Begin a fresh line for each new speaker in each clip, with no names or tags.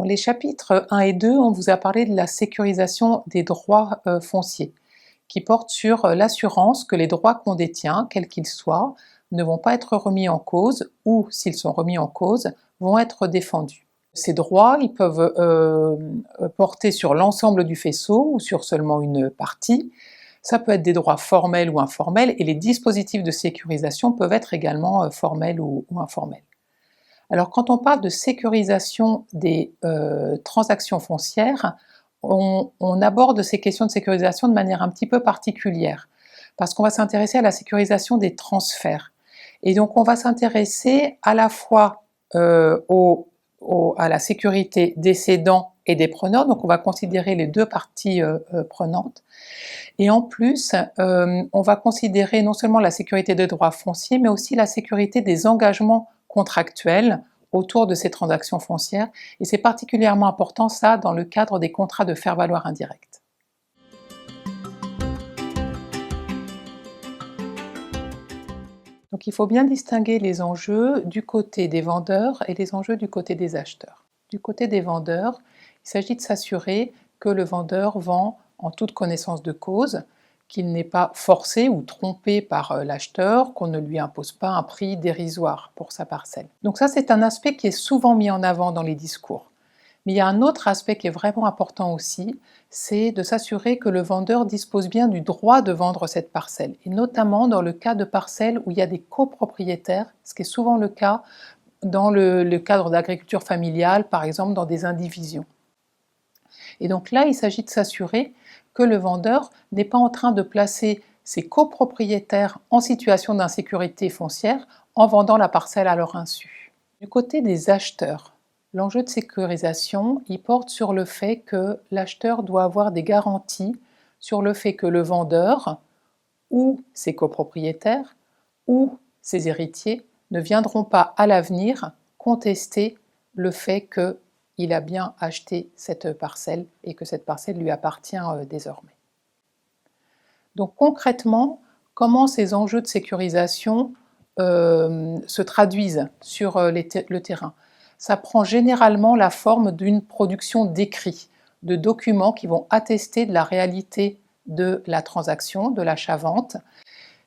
Dans les chapitres 1 et 2, on vous a parlé de la sécurisation des droits fonciers, qui porte sur l'assurance que les droits qu'on détient, quels qu'ils soient, ne vont pas être remis en cause ou, s'ils sont remis en cause, vont être défendus. Ces droits, ils peuvent porter sur l'ensemble du faisceau ou sur seulement une partie. Ça peut être des droits formels ou informels, et les dispositifs de sécurisation peuvent être également formels ou informels. Alors quand on parle de sécurisation des transactions foncières, on aborde ces questions de sécurisation de manière un petit peu particulière, parce qu'on va s'intéresser à la sécurisation des transferts. Et donc on va s'intéresser à la fois à la sécurité des cédants et des preneurs, donc on va considérer les deux parties prenantes. Et en plus, on va considérer non seulement la sécurité des droits fonciers, mais aussi la sécurité des engagements contractuels autour de ces transactions foncières. Et c'est particulièrement important ça dans le cadre des contrats de faire-valoir indirect. Donc il faut bien distinguer les enjeux du côté des vendeurs et les enjeux du côté des acheteurs. Du côté des vendeurs, il s'agit de s'assurer que le vendeur vend en toute connaissance de cause, qu'il n'est pas forcé ou trompé par l'acheteur, qu'on ne lui impose pas un prix dérisoire pour sa parcelle. Donc ça, c'est un aspect qui est souvent mis en avant dans les discours. Mais il y a un autre aspect qui est vraiment important aussi, c'est de s'assurer que le vendeur dispose bien du droit de vendre cette parcelle, et notamment dans le cas de parcelles où il y a des copropriétaires, ce qui est souvent le cas dans le cadre d'agriculture familiale, par exemple dans des indivisions. Et donc là, il s'agit de s'assurer que le vendeur n'est pas en train de placer ses copropriétaires en situation d'insécurité foncière en vendant la parcelle à leur insu. Du côté des acheteurs, l'enjeu de sécurisation, il porte sur le fait que l'acheteur doit avoir des garanties sur le fait que le vendeur ou ses copropriétaires ou ses héritiers ne viendront pas à l'avenir contester le fait qu'il a bien acheté cette parcelle et que cette parcelle lui appartient désormais. Donc concrètement, comment ces enjeux de sécurisation se traduisent sur le terrain? Ça prend généralement la forme d'une production d'écrits, de documents qui vont attester de la réalité de la transaction, de l'achat-vente.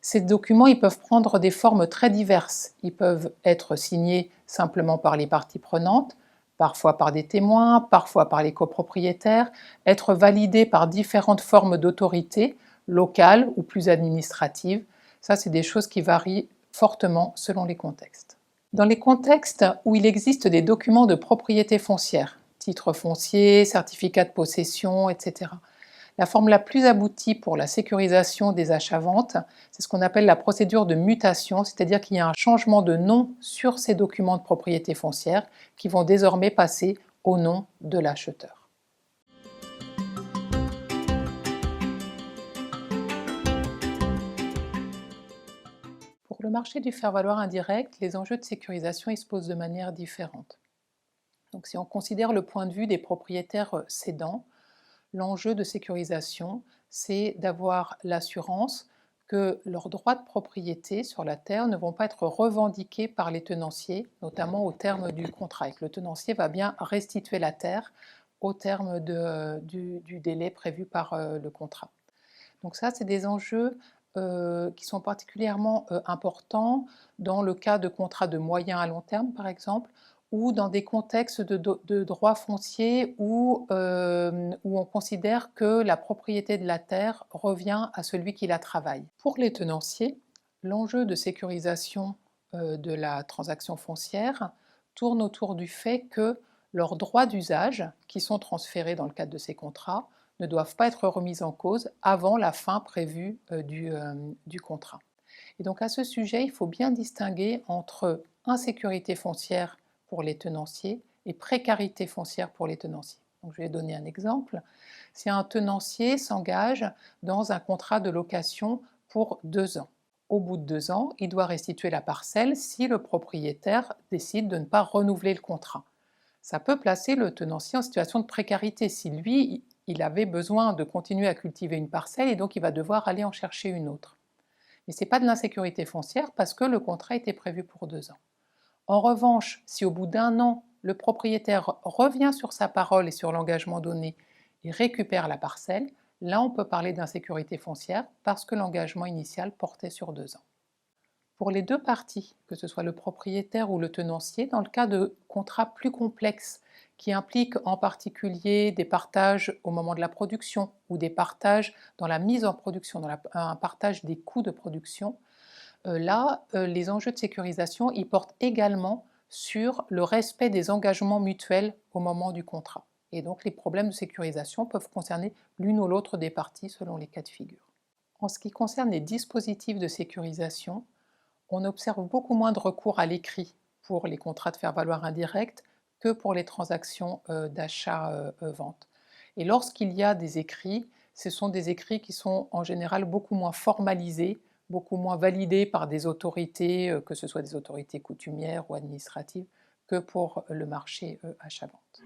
Ces documents, ils peuvent prendre des formes très diverses. Ils peuvent être signés simplement par les parties prenantes, parfois par des témoins, parfois par les copropriétaires, être validés par différentes formes d'autorité, locales ou plus administratives. Ça, c'est des choses qui varient fortement selon les contextes. Dans les contextes où il existe des documents de propriété foncière, titres fonciers, certificats de possession, etc., la forme la plus aboutie pour la sécurisation des achats-ventes, c'est ce qu'on appelle la procédure de mutation, c'est-à-dire qu'il y a un changement de nom sur ces documents de propriété foncière qui vont désormais passer au nom de l'acheteur. Pour le marché du faire-valoir indirect, les enjeux de sécurisation ils se posent de manière différente. Donc, si on considère le point de vue des propriétaires cédants, l'enjeu de sécurisation, c'est d'avoir l'assurance que leurs droits de propriété sur la terre ne vont pas être revendiqués par les tenanciers, notamment au terme du contrat, et que le tenancier va bien restituer la terre au terme du délai prévu par le contrat. Donc ça, c'est des enjeux qui sont particulièrement importants dans le cas de contrats de moyen à long terme, par exemple, ou dans des contextes de droit foncier où on considère que la propriété de la terre revient à celui qui la travaille. Pour les tenanciers, l'enjeu de sécurisation de la transaction foncière tourne autour du fait que leurs droits d'usage, qui sont transférés dans le cadre de ces contrats, ne doivent pas être remis en cause avant la fin prévue du contrat. Et donc à ce sujet, il faut bien distinguer entre insécurité foncière pour les tenanciers et précarité foncière pour les tenanciers. Donc, je vais donner un exemple. Si un tenancier s'engage dans un contrat de location pour 2 ans, au bout de 2 ans, il doit restituer la parcelle si le propriétaire décide de ne pas renouveler le contrat. Ça peut placer le tenancier en situation de précarité si lui, il avait besoin de continuer à cultiver une parcelle et donc il va devoir aller en chercher une autre. Mais ce n'est pas de l'insécurité foncière parce que le contrat était prévu pour 2 ans. En revanche, si au bout d'1 an, le propriétaire revient sur sa parole et sur l'engagement donné et récupère la parcelle, là on peut parler d'insécurité foncière parce que l'engagement initial portait sur 2 ans. Pour les deux parties, que ce soit le propriétaire ou le tenancier, dans le cas de contrats plus complexes qui impliquent en particulier des partages au moment de la production ou des partages dans la mise en production, un partage des coûts de production, les enjeux de sécurisation, ils portent également sur le respect des engagements mutuels au moment du contrat. Et donc les problèmes de sécurisation peuvent concerner l'une ou l'autre des parties selon les cas de figure. En ce qui concerne les dispositifs de sécurisation, on observe beaucoup moins de recours à l'écrit pour les contrats de faire-valoir indirect que pour les transactions d'achat-vente. Et lorsqu'il y a des écrits, ce sont des écrits qui sont en général beaucoup moins formalisés, beaucoup moins validés par des autorités, que ce soit des autorités coutumières ou administratives, que pour le marché achat-vente.